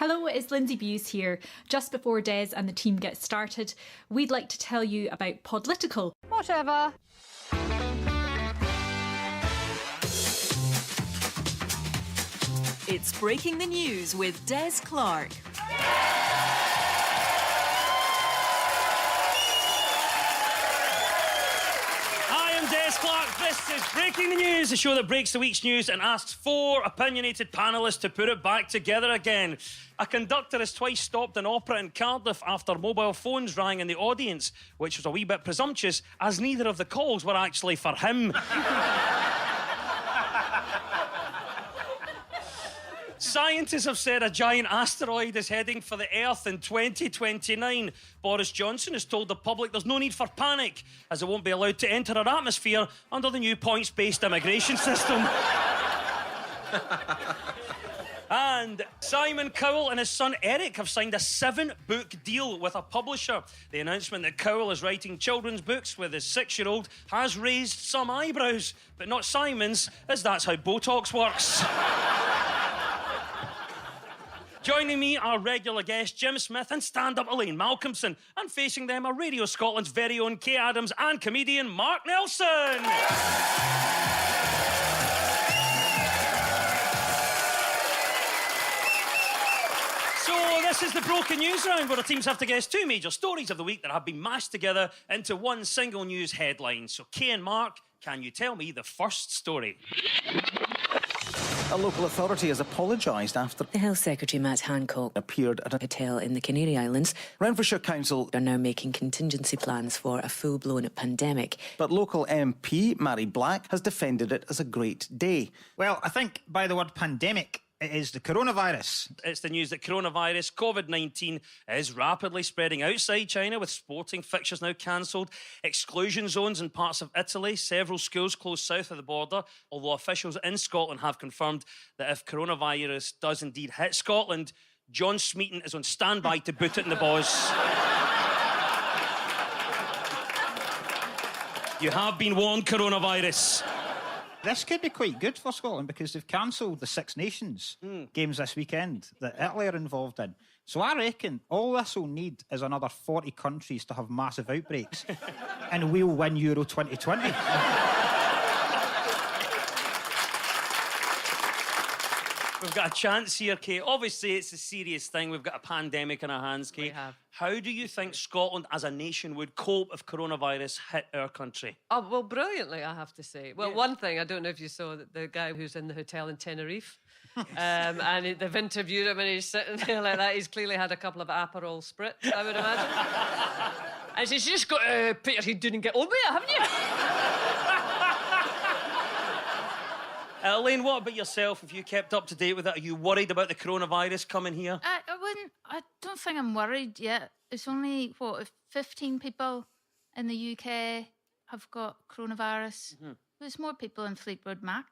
Hello, it's Lindsay Buse here. Just before Des and the team get started, we'd like to tell you about Podlitical. Whatever. It's Breaking the News with Des Clark. Hi, I'm Des Clark. This is Breaking the News, the show that breaks the week's news and asks four opinionated panellists to put it back together again. A conductor has twice stopped an opera in Cardiff after mobile phones rang in the audience, which was a wee bit presumptuous, as neither of the calls were actually for him. Scientists have said a giant asteroid is heading for the Earth in 2029. Boris Johnson has told the public there's no need for panic, as it won't be allowed to enter our atmosphere under the new points-based immigration system. And Simon Cowell and his son Eric have signed a 7-book deal with a publisher. The announcement that Cowell is writing children's books with his 6-year-old has raised some eyebrows, but not Simon's, as that's how Botox works. Joining me are regular guests Jim Smith and stand-up Elaine Malcolmson, and facing them are Radio Scotland's very own Kay Adams and comedian Mark Nelson. So this is the Broken News Round, where the teams have to guess two major stories of the week that have been mashed together into one single news headline. So Kay and Mark, can you tell me the first story? A local authority has apologised after The Health Secretary, Matt Hancock, appeared at a hotel in the Canary Islands. Renfrewshire Council, Are now making contingency plans for a full-blown pandemic. but local MP Mary Black has defended it as a great day. Well, I think by the word pandemic, it is the coronavirus. It's the news that coronavirus, COVID-19, is rapidly spreading outside China, with sporting fixtures now cancelled, exclusion zones in parts of Italy, several schools closed south of the border, although officials in Scotland have confirmed that if coronavirus does indeed hit Scotland, John Smeaton is on standby to boot it in the boss. You have been warned, coronavirus. This could be quite good for Scotland because they've cancelled the Six Nations games this weekend that Italy are involved in. So I reckon all this will need is another 40 countries to have massive outbreaks and we'll win Euro 2020. We've got a chance here, Kate. Obviously, it's a serious thing. We've got a pandemic in our hands, Kate. We have. How do you think Scotland as a nation would cope if coronavirus hit our country? Oh, well, brilliantly, I have to say. Well, one thing, I don't know if you saw that the guy who's in the hotel in Tenerife, and they've interviewed him and he's sitting there like that. He's clearly had a couple of Aperol Spritz, I would imagine. And he says, you just got to put your head down and get on with it, haven't you? Elaine, what about yourself? If you kept up to date with it, are you worried about the coronavirus coming here? I don't think I'm worried yet. It's only, 15 people in the UK have got coronavirus. There's more people in Fleetwood Mac.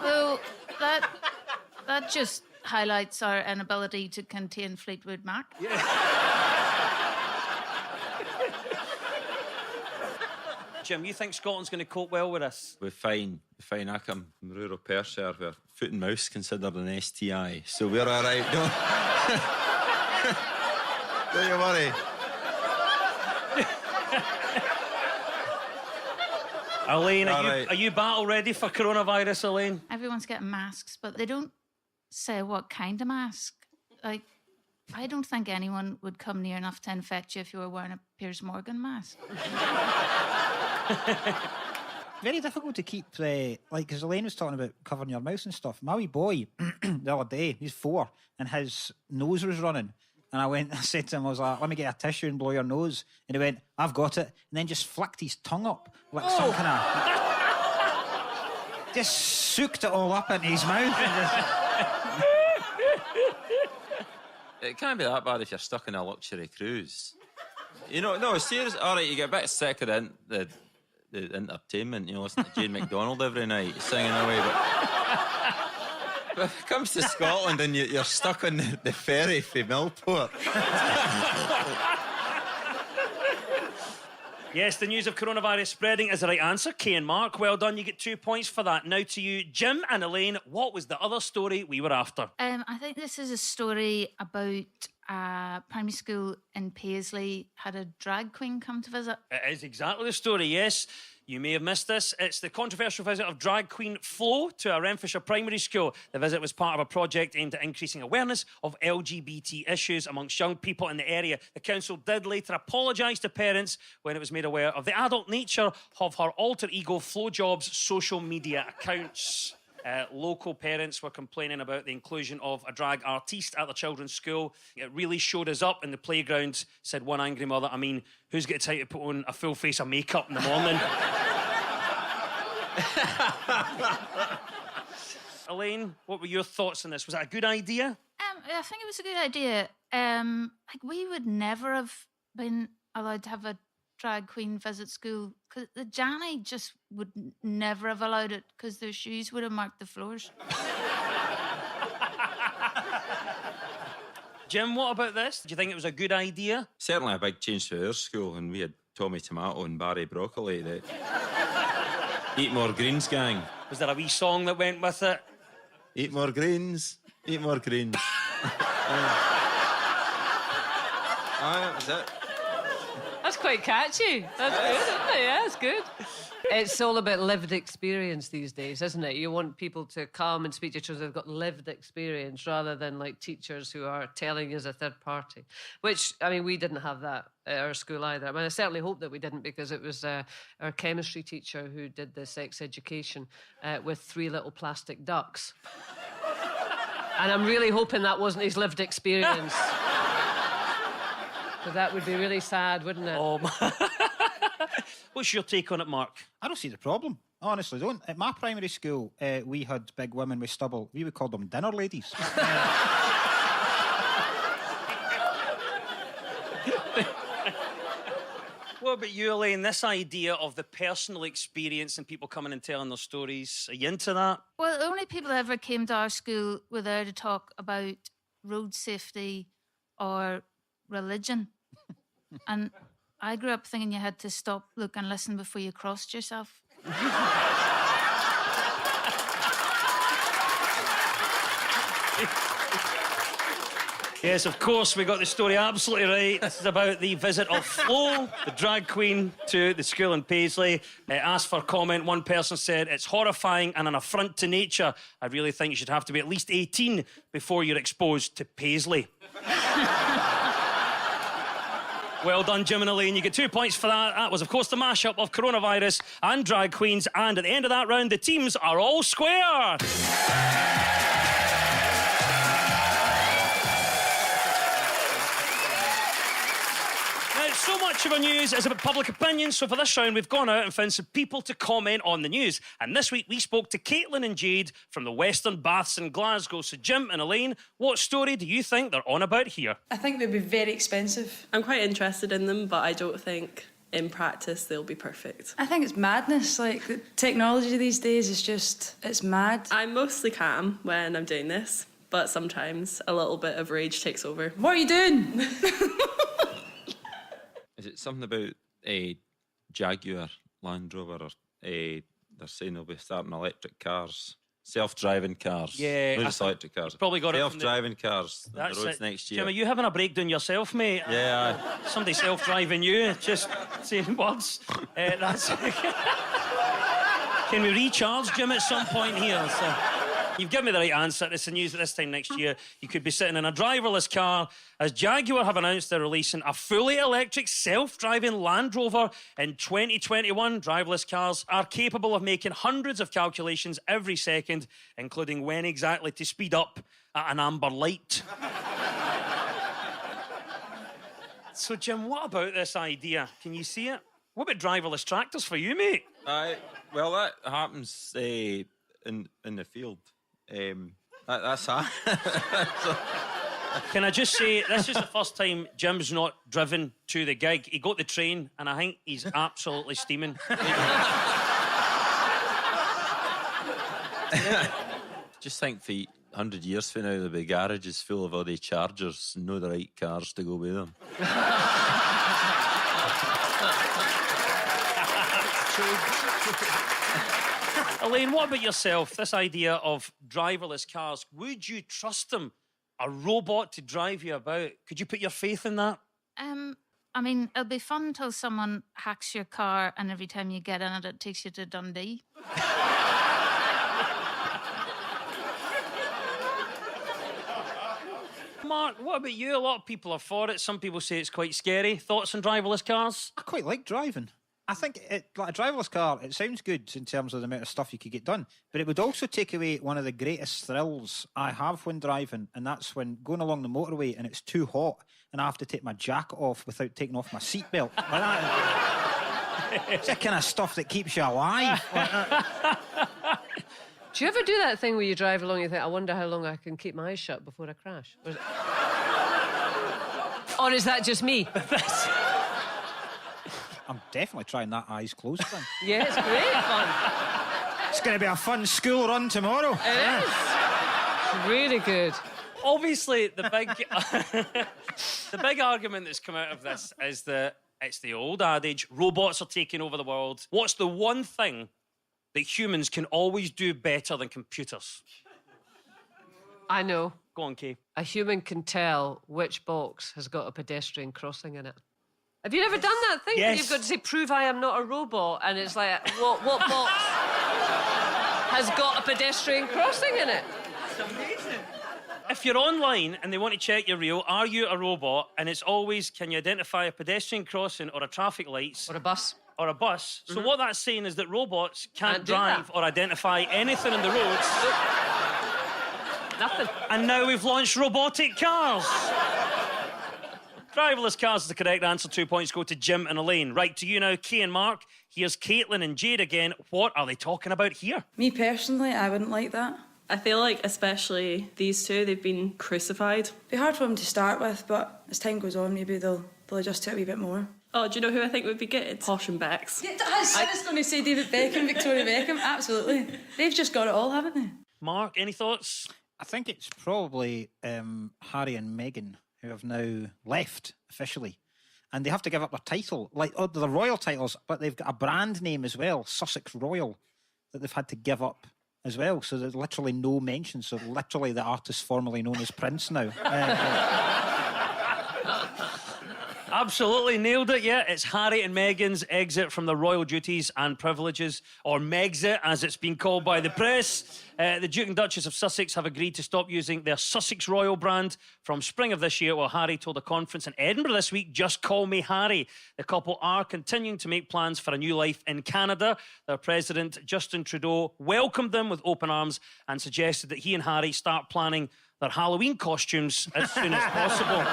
Well, that just highlights our inability to contain Fleetwood Mac. Jim, you think Scotland's going to cope well with this? We're fine. I come from rural Perthshire where foot and mouth's considered an STI, so we're all right. Don't you worry. Elaine, All are right. you battle ready for coronavirus, Elaine? Everyone's getting masks, but they don't say what kind of mask. Like, I don't think anyone would come near enough to infect you if you were wearing a Piers Morgan mask. Very difficult to keep, because Elaine was talking about covering your mouth and stuff. My wee boy, the other day, he's 4, and his nose was running. And I said to him, I was like, let me get a tissue and blow your nose. And he went, I've got it. And then just flicked his tongue up, like some kind of... just soaked it all up into his mouth. And It can't be that bad if you're stuck in a luxury cruise. You know, no, seriously. All right, you get a bit sick of the entertainment. You know, listen to Jane McDonald every night singing away. But if it comes to Scotland and you're stuck on the ferry from Millport. Yes, the news of coronavirus spreading is the right answer. Kay and Mark, well done. You get 2 points for that. Now to you, Jim and Elaine, what was the other story we were after? I think this is a story about a primary school in Paisley had a drag queen come to visit. It is exactly the story, yes. You may have missed this. It's the controversial visit of drag queen Flo to a Renfrewshire primary school. The visit was part of a project aimed at increasing awareness of LGBT issues amongst young people in the area. The council did later apologise to parents when it was made aware of the adult nature of her alter ego Flo Jobs' social media accounts. Local parents were complaining about the inclusion of a drag artiste at the children's school. It really showed us up in the playground, said one angry mother. I mean, who's got time to put on a full face of makeup in the morning? Elaine, what were your thoughts on this? Was that a good idea? I think it was a good idea. We would never have been allowed to have a drag queen visit school because the Janny just would never have allowed it because their shoes would have marked the floors. Jim, what about this? Do you think it was a good idea? Certainly a big change to our school, and we had Tommy Tomato and Barry Broccoli. That Eat More Greens gang. Was there a wee song that went with it? Eat more greens. Eat more greens. That was it. That's quite catchy. That's good, isn't it? Yeah, it's good. It's all about lived experience these days, isn't it? You want people to come and speak to children who've got lived experience rather than like teachers who are telling you as a third party. Which, I mean, we didn't have that at our school either. I mean, I certainly hope that we didn't because it was our chemistry teacher who did the sex education with 3 little plastic ducks. And I'm really hoping that wasn't his lived experience. Because that would be really sad, wouldn't it? Oh, what's your take on it, Mark? I don't see the problem. Honestly, don't. At my primary school, we had big women with stubble. We would call them dinner ladies. What about you, Elaine? This idea of the personal experience and people coming and telling their stories, are you into that? Well, the only people that ever came to our school were there to talk about road safety or religion. And I grew up thinking you had to stop, look and listen before you crossed yourself. Yes, of course, we got the story absolutely right. This is about the visit of Flo, the drag queen, to the school in Paisley. Asked for comment, one person said, "It's horrifying and an affront to nature. I really think you should have to be at least 18 before you're exposed to Paisley." Well done, Jim and Elaine. You get 2 points for that. That was, of course, the mashup of coronavirus and drag queens. And at the end of that round, the teams are all square. So much of our news is about public opinion, so for this round we've gone out and found some people to comment on the news. And this week we spoke to Caitlin and Jade from the Western Baths in Glasgow. So Jim and Elaine, what story do you think they're on about here? I think they'd be very expensive. I'm quite interested in them, but I don't think in practice they'll be perfect. I think it's madness. Like, the technology these days is just, it's mad. I'm mostly calm when I'm doing this, but sometimes a little bit of rage takes over. What are you doing? Is it something about a Jaguar Land Rover? Or they're saying they'll be starting electric cars, self-driving cars. Yeah, not just electric cars. Probably got self-driving cars on That's the roads it. next year. Jim, are you having a breakdown yourself, mate? Yeah. Somebody self-driving you, just saying words. That's. Can we recharge, Jim, at some point here? So, you've given me the right answer. It's the news that this time next year you could be sitting in a driverless car as Jaguar have announced they're releasing a fully electric self-driving Land Rover in 2021. Driverless cars are capable of making hundreds of calculations every second, including when exactly to speed up at an amber light. So, Jim, what about this idea? Can you see it? What about driverless tractors for you, mate? Well, that happens in the field. That's that. Can I just say, this is the first time Jim's not driven to the gig. He got the train, and I think he's absolutely steaming. Just think for 100 years from now, there'll be garages full of all these chargers and know the right cars to go with them. Elaine, what about yourself? This idea of driverless cars, would you trust them? A robot to drive you about? Could you put your faith in that? I mean, it'll be fun until someone hacks your car and every time you get in it, it takes you to Dundee. Mark, what about you? A lot of people are for it. Some people say it's quite scary. Thoughts on driverless cars? I quite like driving. I think like a driverless car, it sounds good in terms of the amount of stuff you could get done, but it would also take away one of the greatest thrills I have when driving, and that's when going along the motorway and it's too hot and I have to take my jacket off without taking off my seatbelt. Like that. It's the kind of stuff that keeps you alive. Like that. Do you ever do that thing where you drive along and you think, I wonder how long I can keep my eyes shut before I crash? Or is that just me? I'm definitely trying that eyes closed thing. Yeah, it's great fun. It's going to be a fun school run tomorrow. It is. Really good. Obviously, the big argument that's come out of this is that it's the old adage, robots are taking over the world. What's the one thing that humans can always do better than computers? I know. Go on, Kay. A human can tell which box has got a pedestrian crossing in it. Have you never done that thing? Yes. You've got to say, prove I am not a robot, and it's like, what box has got a pedestrian crossing in it? That's amazing. If you're online and they want to check you're real, are you a robot? And it's always, can you identify a pedestrian crossing or a traffic lights? Or a bus. Or a bus. So what that's saying is that robots can't do drive that. or identify anything on the roads. Nothing. And now we've launched robotic cars. Driverless cars is the correct answer. 2 points go to Jim and Elaine. Right, to you now, Kay and Mark. Here's Caitlin and Jade again. What are they talking about here? Me personally, I wouldn't like that. I feel like especially these two, they've been crucified. It'd be hard for them to start with, but as time goes on, maybe they'll adjust to it a wee bit more. Oh, do you know who I think would be good? Posh and Becks. Yeah, I was going to say David Beckham, Victoria Beckham, absolutely. They've just got it all, haven't they? Mark, any thoughts? I think it's probably Harry and Meghan who have now left officially. And they have to give up their title, like the royal titles, but they've got a brand name as well, Sussex Royal, that they've had to give up as well. So there's literally no mention. So literally the artist formerly known as Prince now. Absolutely nailed it, yeah. It's Harry and Meghan's exit from their royal duties and privileges, or Megxit, as it's been called by the press. The Duke and Duchess of Sussex have agreed to stop using their Sussex Royal brand from spring of this year, while Harry told a conference in Edinburgh this week, just call me Harry. The couple are continuing to make plans for a new life in Canada. Their president, Justin Trudeau, welcomed them with open arms and suggested that he and Harry start planning their Halloween costumes as soon as possible.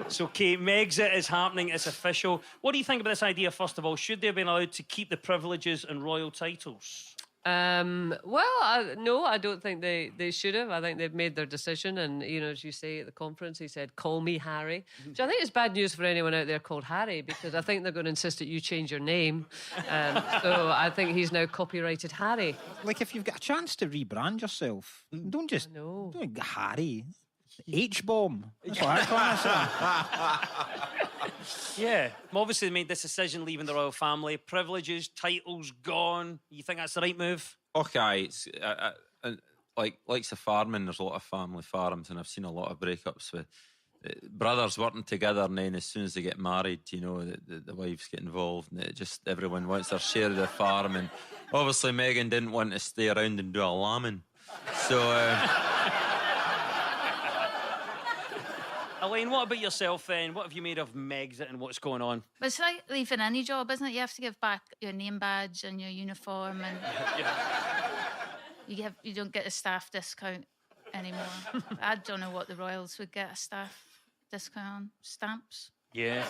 So, Kate, Megxit is happening. It's official. What do you think about this idea, first of all? Should they have been allowed to keep the privileges and royal titles? No, I don't think they should have. I think they've made their decision. And, you know, as you say at the conference, he said, call me Harry. Which I think is bad news for anyone out there called Harry, because I think they're going to insist that you change your name. So I think he's now copyrighted Harry. Like, if you've got a chance to rebrand yourself, don't just don't get Harry. H-bomb. That's what I Yeah. Obviously, they made this decision leaving the royal family. Privileges, titles gone. You think that's the right move? Okay, it's like the farming. There's a lot of family farms, and I've seen a lot of breakups with brothers working together, and then as soon as they get married, you know, the wives get involved, and it just everyone wants their share of the farm. And obviously, Meghan didn't want to stay around and do a lambing, so. Elaine, what about yourself then? What have you made of Megxit and what's going on? But it's like leaving any job, isn't it? You have to give back your name badge and your uniform, and you don't get a staff discount anymore. I don't know what the royals would get a staff discount on. Stamps? Yeah.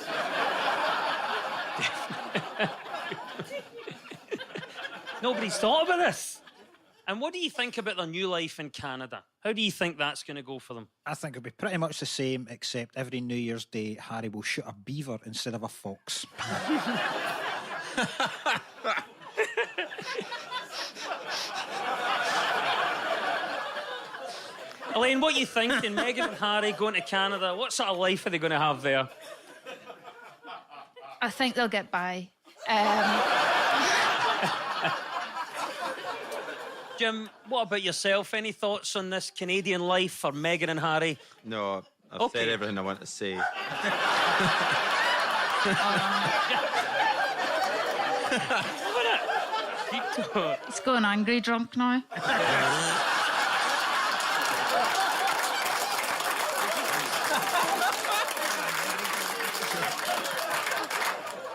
Nobody's thought about this. And what do you think about their new life in Canada? How do you think that's going to go for them? I think it'll be pretty much the same, except every New Year's Day, Harry will shoot a beaver instead of a fox. Elaine, what are you thinking? Meghan and Harry going to Canada, what sort of life are they going to have there? I think they'll get by. Jim, what about yourself? Any thoughts on this Canadian life for Meghan and Harry? No, I've said everything I want to say. He's going angry drunk now.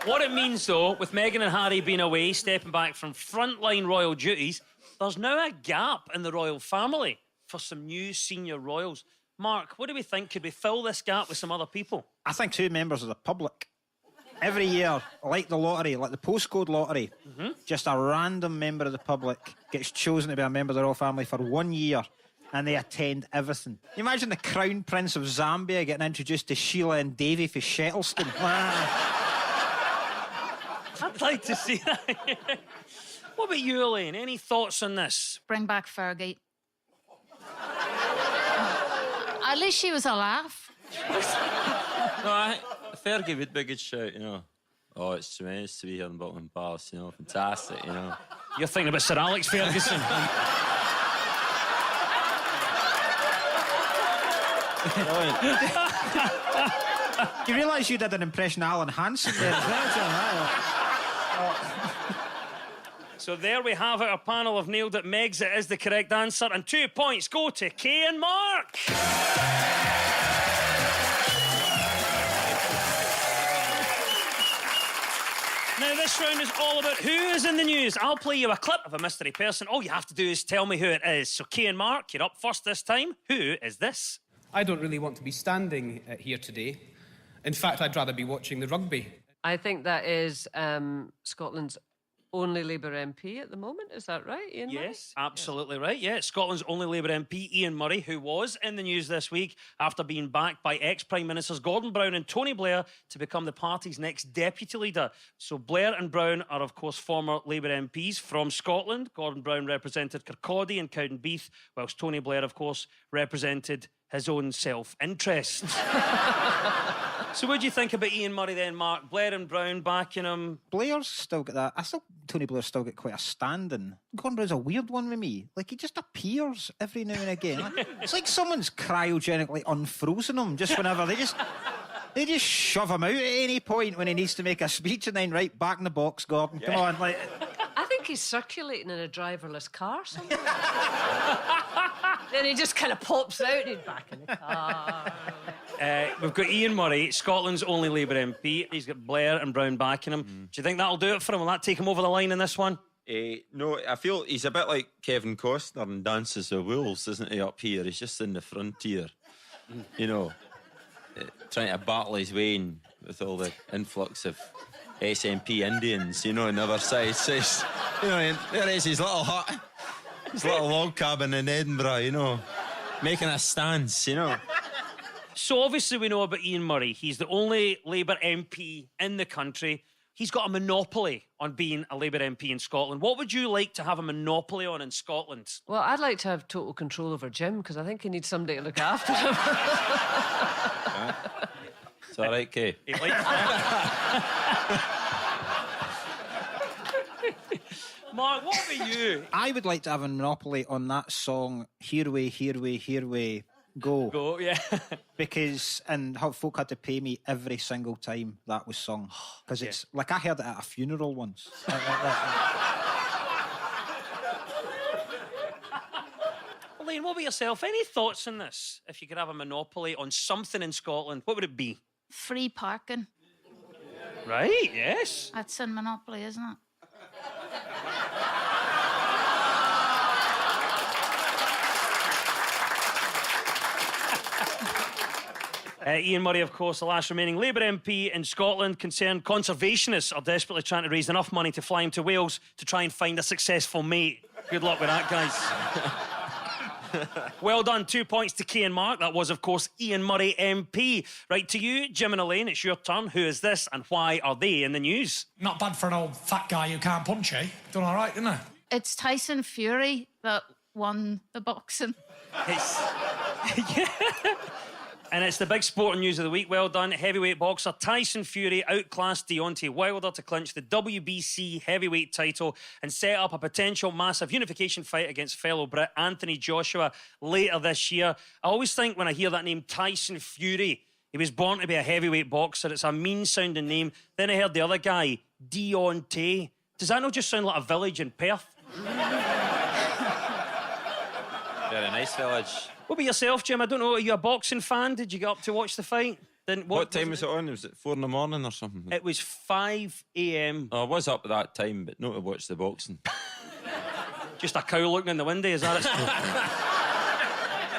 What it means, though, with Meghan and Harry being away, stepping back from frontline royal duties, there's now a gap in the royal family for some new senior royals. Mark, what do we think? Could we fill this gap with some other people? I think 2 members of the public. Every year, like the lottery, like the postcode lottery, just a random member of the public gets chosen to be a member of the royal family for 1 year, and they attend everything. You imagine the Crown Prince of Zambia getting introduced to Sheila and Davy for Shettleston. I'd like to see that. What about you, Elaine? Any thoughts on this? Bring back Fergie. At least she was a laugh. No, Fergie would be a good shout, you know. Oh, it's tremendous to be here in Buckingham Palace, you know. Fantastic, you know. You're thinking about Sir Alex Ferguson. You realise you did an impression of Alan Hansen there? So there we have it. Our panel have nailed it. Megs, it is the correct answer. And 2 points go to Kay and Mark. Now, this round is all about who is in the news. I'll play you a clip of a mystery person. All you have to do is tell me who it is. So, Kay and Mark, you're up first this time. Who is this? I don't really want to be standing here today. In fact, I'd rather be watching the rugby. I think that is Scotland's only Labour MP at the moment. Is that right, Ian Murray? Yes, absolutely right. Yeah, Scotland's only Labour MP, Ian Murray, who was in the news this week after being backed by ex-Prime Ministers Gordon Brown and Tony Blair to become the party's next deputy leader. So Blair and Brown are, of course, former Labour MPs from Scotland. Gordon Brown represented Kirkcaldy and Cowdenbeath, whilst Tony Blair, of course, represented his own self-interest. So what do you think about Ian Murray then, Mark? Blair and Brown backing him? Blair's still got that. Tony Blair's still got quite a standing. Gordon Brown's a weird one with me. Like, he just appears every now and again. It's like someone's cryogenically unfrozen him just whenever. They just shove him out at any point when he needs to make a speech and then, right, back in the box, Gordon. Come on. Like, I think he's circulating in a driverless car somewhere. Then he just kind of pops out and he's back in the car. We've got Ian Murray, Scotland's only Labour MP. He's got Blair and Brown backing him. Do you think that'll do it for him? Will that take him over the line in this one? No, I feel he's a bit like Kevin Costner in Dances with Wolves, isn't he, up here? He's just in the frontier, you know, trying to battle his way in with all the influx of SNP Indians, you know, on the other side. So you know, there is his little hut, his little log cabin in Edinburgh, you know, making a stance, you know. So obviously we know about Ian Murray. He's the only Labour MP in the country. He's got a monopoly on being a Labour MP in Scotland. What would you like to have a monopoly on in Scotland? Well, I'd like to have total control over Jim because I think he needs somebody to look after him. It's all right, Kay. Mark, what about you? I would like to have a monopoly on that song, Here We, Here We, Here We Go. Go, yeah. Because, and how folk had to pay me every single time that was sung. Because it's, like, I heard it at a funeral once. Elaine, what about yourself? Any thoughts on this? If you could have a monopoly on something in Scotland, what would it be? Free parking. Right, yes. That's in Monopoly, isn't it? Ian Murray, of course, the last remaining Labour MP in Scotland. Concerned conservationists are desperately trying to raise enough money to fly him to Wales to try and find a successful mate. Good luck with that, guys. Well done. 2 points to Kay and Mark. That was, of course, Ian Murray MP. Right to you, Jim and Elaine, it's your turn. Who is this and why are they in the news? Not bad for an old fat guy who can't punch, eh? Done all right, didn't I? It's Tyson Fury that won the boxing. It's... And it's the big sporting news of the week. Well done. Heavyweight boxer Tyson Fury outclassed Deontay Wilder to clinch the WBC heavyweight title and set up a potential massive unification fight against fellow Brit Anthony Joshua later this year. I always think when I hear that name, Tyson Fury, he was born to be a heavyweight boxer. It's a mean-sounding name. Then I heard the other guy, Deontay. Does that not just sound like a village in Perth? Very nice village. What about yourself, Jim? I don't know. Are you a boxing fan? Did you get up to watch the fight? What time was it on? Was it 4 in the morning or something? It was 5 a.m. Oh, I was up at that time, but not to watch the boxing. Just a cow looking in the window, is that it?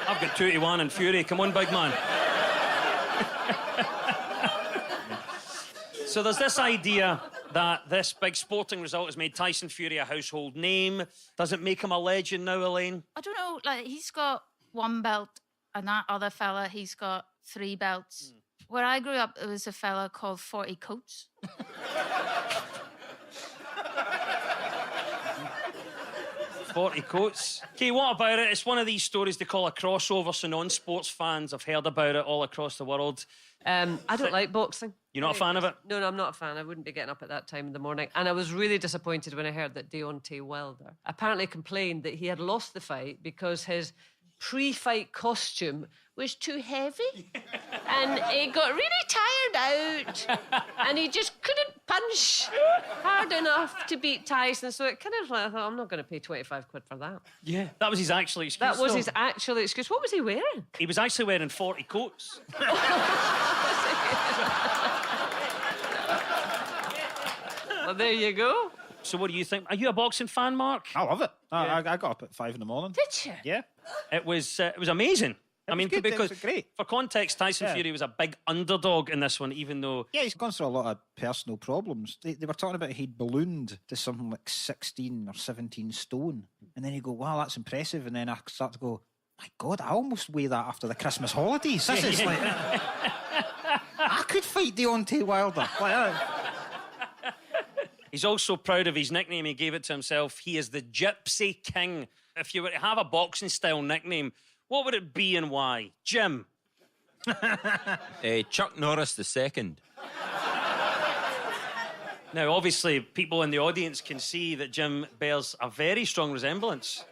I've got 2-1 and Fury. Come on, big man. So there's this idea that this big sporting result has made Tyson Fury a household name. Does it make him a legend now, Elaine? I don't know. Like, he's got 1 belt, and that other fella, he's got 3 belts. Where I grew up, there was a fella called 40 Coats. 40 Coats. Okay, what about it? It's one of these stories they call a crossover, so non-sports fans have heard about it all across the world. I don't like boxing. You're not a fan of it? No, I'm not a fan. I wouldn't be getting up at that time in the morning. And I was really disappointed when I heard that Deontay Wilder apparently complained that he had lost the fight because his pre-fight costume was too heavy and he got really tired out and he just couldn't punch hard enough to beat Tyson. So it kind of like, I thought, I'm not going to pay 25 quid for that. Yeah, that was his actual excuse. That was though. his actual excuse. What was he wearing? He was actually wearing 40 coats. Well, there you go. So what do you think? Are you a boxing fan, Mark? I love it. I got up at 5 in the morning. Did you? Yeah. It was amazing. It was good. Because It was great. for context, Tyson Yeah. Fury was a big underdog in this one, even though... Yeah, he's gone through a lot of personal problems. They were talking about he'd ballooned to something like 16 or 17 stone. And then you go, wow, that's impressive. And then I start to go, my God, I almost weigh that after the Christmas holidays. This is like... I could fight Deontay Wilder. He's also proud of his nickname. He gave it to himself. He is the Gypsy King. If you were to have a boxing-style nickname, what would it be and why? Jim? Chuck Norris II. Now, obviously, people in the audience can see that Jim bears a very strong resemblance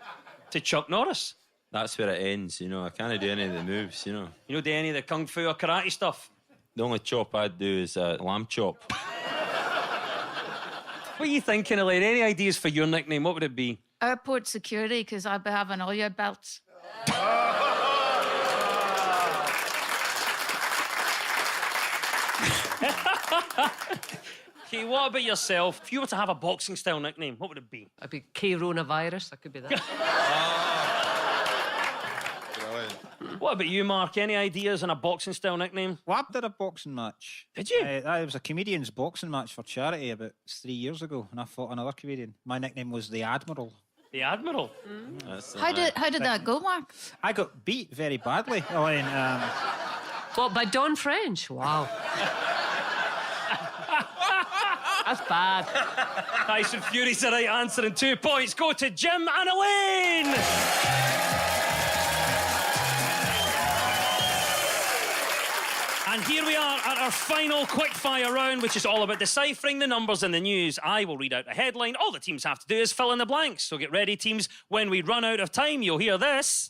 to Chuck Norris. That's where it ends, you know. I can't do any of the moves, you know. You don't do any of the kung fu or karate stuff? The only chop I'd do is lamb chop. What are you thinking, Elaine? Any ideas for your nickname? What would it be? Airport security, because I'd be having all your belts. Okay, what about yourself? If you were to have a boxing style nickname, what would it be? I'd be K-Ronavirus. I could be that. What about you, Mark? Any ideas on a boxing style nickname? Well, I did a boxing match. Did you? It was a comedian's boxing match for charity about 3 years ago, and I fought another comedian. My nickname was the Admiral. The Admiral? How did that go, Mark? I got beat very badly, Elaine. What, by Don French? Wow. That's bad. Tyson Fury's the right answer, and 2 points go to Jim and Elaine. And here we are at our final quickfire round, which is all about deciphering the numbers in the news. I will read out the headline. All the teams have to do is fill in the blanks. So get ready, teams. When we run out of time, you'll hear this.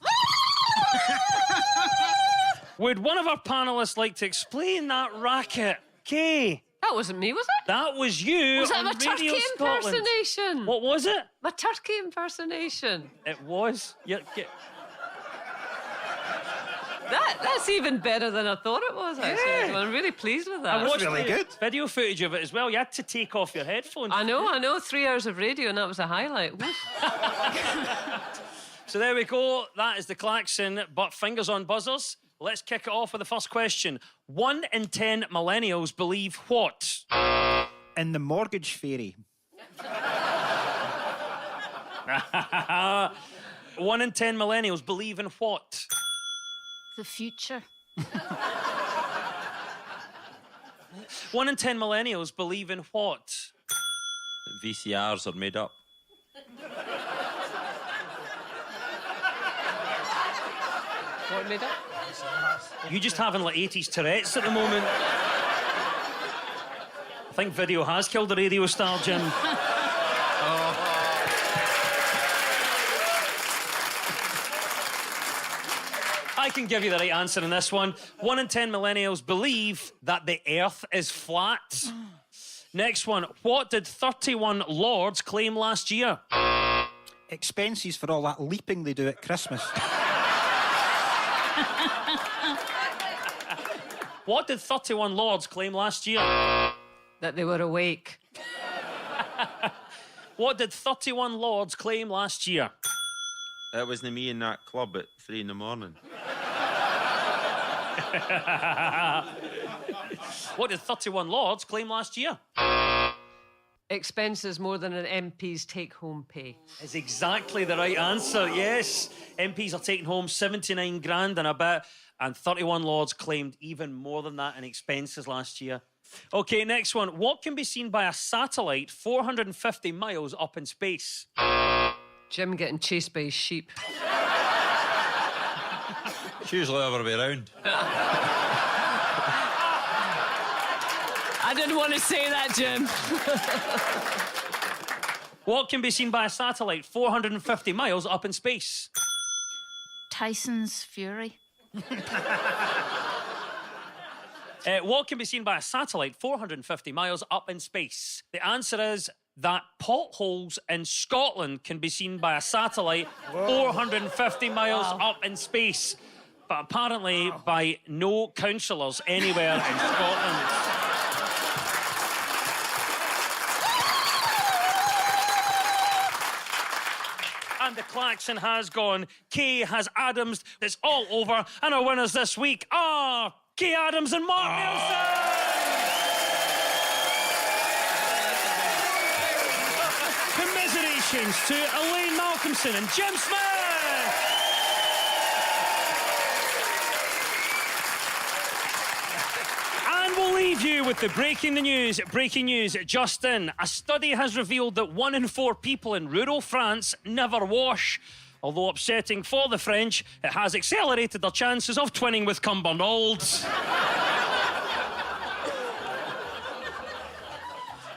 Would one of our panellists like to explain that racket? Kay. That wasn't me, was it? That was you. Was that on my Radio turkey Scotland. impersonation? What was it? My turkey impersonation. It was. That's even better than I thought it was, actually. Yeah. I'm really pleased with that. I watched really the good. video footage of it as well. You had to take off your headphones. I know. 3 hours of radio, and that was a highlight. So there we go. That is the klaxon, but fingers on buzzers. Let's kick it off with the first question. 1 in 10 millennials believe what? In the mortgage fairy. 1 in 10 millennials believe in what? The future. 1 in 10 millennials believe in what? VCRs are made up. What made up? You just having like 80s Tourette's at the moment. I think video has killed the radio star, Jim. I can give you the right answer in this one. 1 in 10 millennials believe that the Earth is flat. Next one. What did 31 lords claim last year? Expenses for all that leaping they do at Christmas. What did 31 lords claim last year? That they were awake. What did 31 lords claim last year? It wasn't me in that club at 3 in the morning. What did 31 lords claim last year? Expenses more than an MP's take-home pay. Is exactly the right answer, yes. MPs are taking home 79 grand and a bit, and 31 lords claimed even more than that in expenses last year. OK, next one. What can be seen by a satellite 450 miles up in space? Jim getting chased by his sheep. It's usually the other way around. I didn't want to say that, Jim. What can be seen by a satellite 450 miles up in space? Tyson's Fury. What can be seen by a satellite 450 miles up in space? The answer is that potholes in Scotland can be seen by a satellite 450 miles up in space, but apparently by no councillors anywhere in Scotland. And the klaxon has gone. Kay has Adams. It's all over. And our winners this week are Kay Adams and Mark Nelson. Commiserations to Elaine Malcolmson and Jim Smith. And we'll leave you with the breaking news. Breaking news just in. A study has revealed that 1 in 4 people in rural France never wash. Although upsetting for the French, it has accelerated their chances of twinning with Cumbernauld.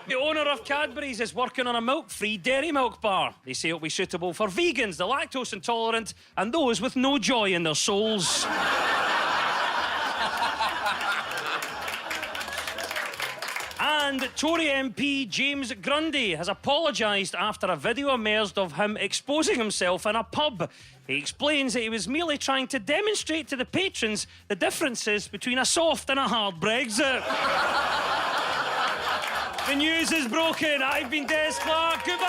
The owner of Cadbury's is working on a milk-free dairy milk bar. They say it'll be suitable for vegans, the lactose intolerant, and those with no joy in their souls. And Tory MP James Grundy has apologised after a video emerged of him exposing himself in a pub. He explains that he was merely trying to demonstrate to the patrons the differences between a soft and a hard Brexit. The news is broken. I've been Des Clark. Goodbye.